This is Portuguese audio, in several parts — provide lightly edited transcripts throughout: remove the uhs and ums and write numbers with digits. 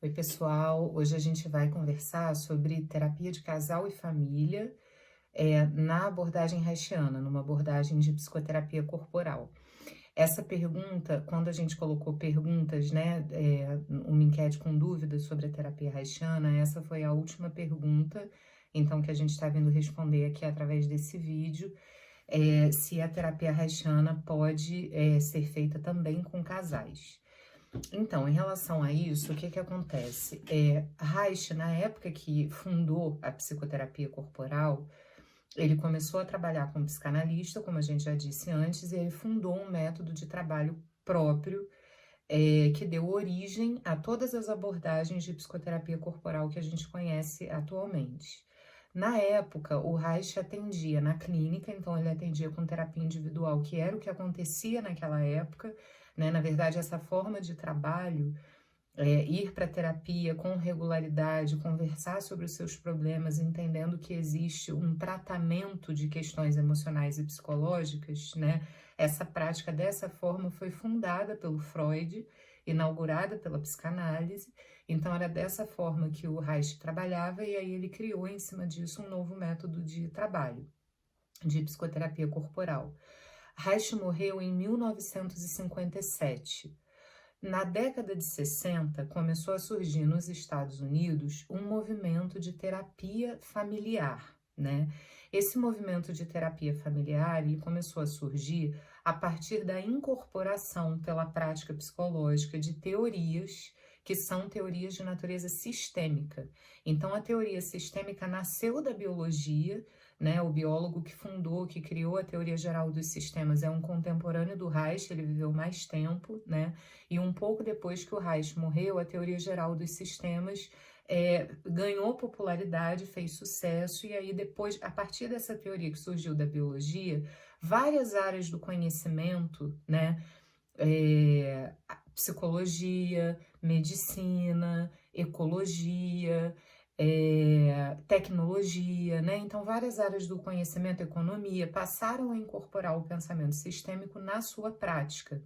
Oi, pessoal. Hoje a gente vai conversar sobre terapia de casal e família, na abordagem haitiana, numa abordagem de psicoterapia corporal. Essa pergunta, quando a gente colocou perguntas, né, uma enquete com dúvidas sobre a terapia haitiana, essa foi a última pergunta, então, que a gente está vindo responder aqui através desse vídeo, se a terapia haitiana pode, ser feita também com casais. Então, em relação a isso, o que que acontece? Reich, na época que fundou a psicoterapia corporal, ele começou a trabalhar como psicanalista, como a gente já disse antes, e ele fundou um método de trabalho próprio, que deu origem a todas as abordagens de psicoterapia corporal que a gente conhece atualmente. Na época, o Reich atendia na clínica, então ele atendia com terapia individual, que era o que acontecia naquela época, né? Na verdade, essa forma de trabalho, ir para terapia com regularidade, conversar sobre os seus problemas, entendendo que existe um tratamento de questões emocionais e psicológicas, né? Essa prática dessa forma foi fundada pelo Freud, inaugurada pela psicanálise. Então era dessa forma que o Reich trabalhava e aí ele criou em cima disso um novo método de trabalho, de psicoterapia corporal. Reich morreu em 1957. Na década de 60, começou a surgir nos Estados Unidos um movimento de terapia familiar, né? Esse movimento de terapia familiar, ele começou a surgir a partir da incorporação pela prática psicológica de teorias que são teorias de natureza sistêmica. Então, a teoria sistêmica nasceu da biologia, né? O biólogo que fundou, que criou a teoria geral dos sistemas é um contemporâneo do Reich, ele viveu mais tempo, né? E um pouco depois que o Reich morreu, a teoria geral dos sistemas ganhou popularidade, fez sucesso, e aí depois, a partir dessa teoria que surgiu da biologia, várias áreas do conhecimento, né, psicologia, medicina, ecologia, tecnologia, né? Então, várias áreas do conhecimento, economia, passaram a incorporar o pensamento sistêmico na sua prática.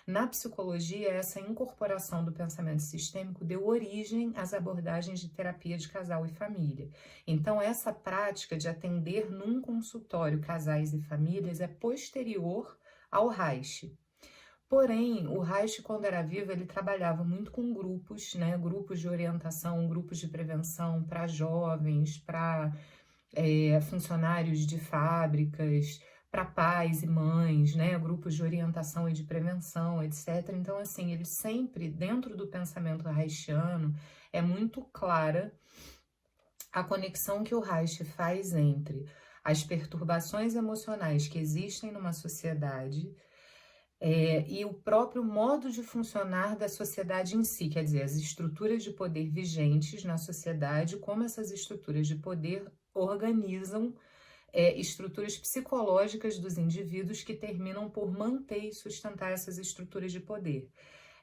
Na psicologia, essa incorporação do pensamento sistêmico deu origem às abordagens de terapia de casal e família. Então, essa prática de atender num consultório casais e famílias é posterior ao Reich. Porém, o Reich, quando era vivo, ele trabalhava muito com grupos, né? Grupos de orientação, grupos de prevenção para jovens, para funcionários de fábricas, para pais e mães, né, grupos de orientação e de prevenção, etc. Então, assim, ele sempre, dentro do pensamento reichiano, é muito clara a conexão que o Reich faz entre as perturbações emocionais que existem numa sociedade e o próprio modo de funcionar da sociedade em si, quer dizer, as estruturas de poder vigentes na sociedade, como essas estruturas de poder organizam estruturas psicológicas dos indivíduos que terminam por manter e sustentar essas estruturas de poder.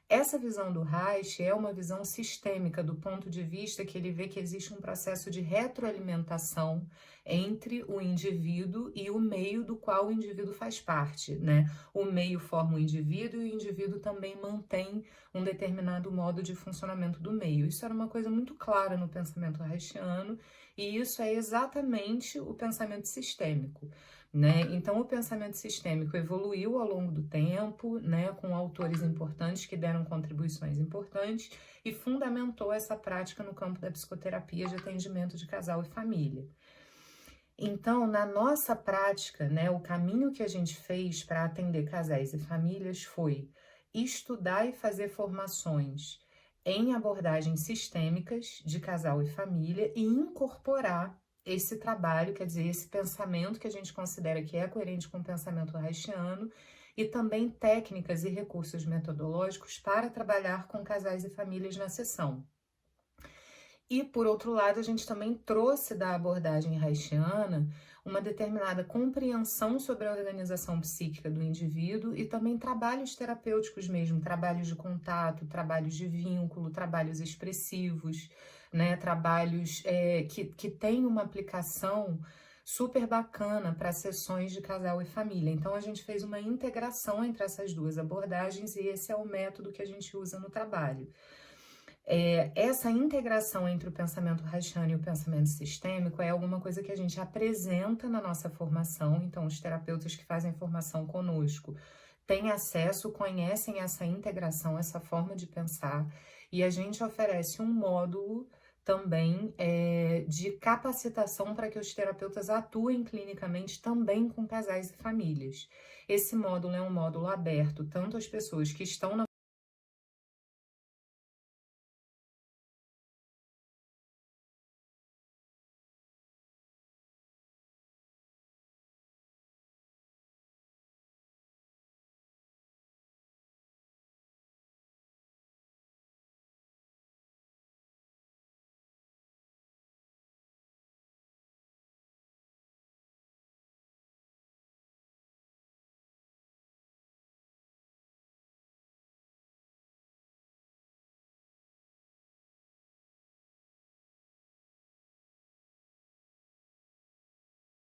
Essa visão do Reich é uma visão sistêmica, do ponto de vista que ele vê que existe um processo de retroalimentação entre o indivíduo e o meio do qual o indivíduo faz parte, né? O meio forma o indivíduo e o indivíduo também mantém um determinado modo de funcionamento do meio. Isso era uma coisa muito clara no pensamento reichiano e isso é exatamente o pensamento sistêmico, né? Então, o pensamento sistêmico evoluiu ao longo do tempo, né, com autores importantes que deram contribuições importantes e fundamentou essa prática no campo da psicoterapia de atendimento de casal e família. Então, na nossa prática, né, o caminho que a gente fez para atender casais e famílias foi estudar e fazer formações em abordagens sistêmicas de casal e família e incorporar esse trabalho, quer dizer, esse pensamento que a gente considera que é coerente com o pensamento reichiano e também técnicas e recursos metodológicos para trabalhar com casais e famílias na sessão. E, por outro lado, a gente também trouxe da abordagem reichiana uma determinada compreensão sobre a organização psíquica do indivíduo e também trabalhos terapêuticos mesmo, trabalhos de contato, trabalhos de vínculo, trabalhos expressivos, né, trabalhos que têm uma aplicação super bacana para sessões de casal e família. Então, a gente fez uma integração entre essas duas abordagens e esse é o método que a gente usa no trabalho. Essa integração entre o pensamento haitiano e o pensamento sistêmico é alguma coisa que a gente apresenta na nossa formação, então os terapeutas que fazem formação conosco têm acesso, conhecem essa integração, essa forma de pensar, e a gente oferece um módulo também de capacitação para que os terapeutas atuem clinicamente também com casais e famílias. Esse módulo é um módulo aberto tanto às pessoas que estão na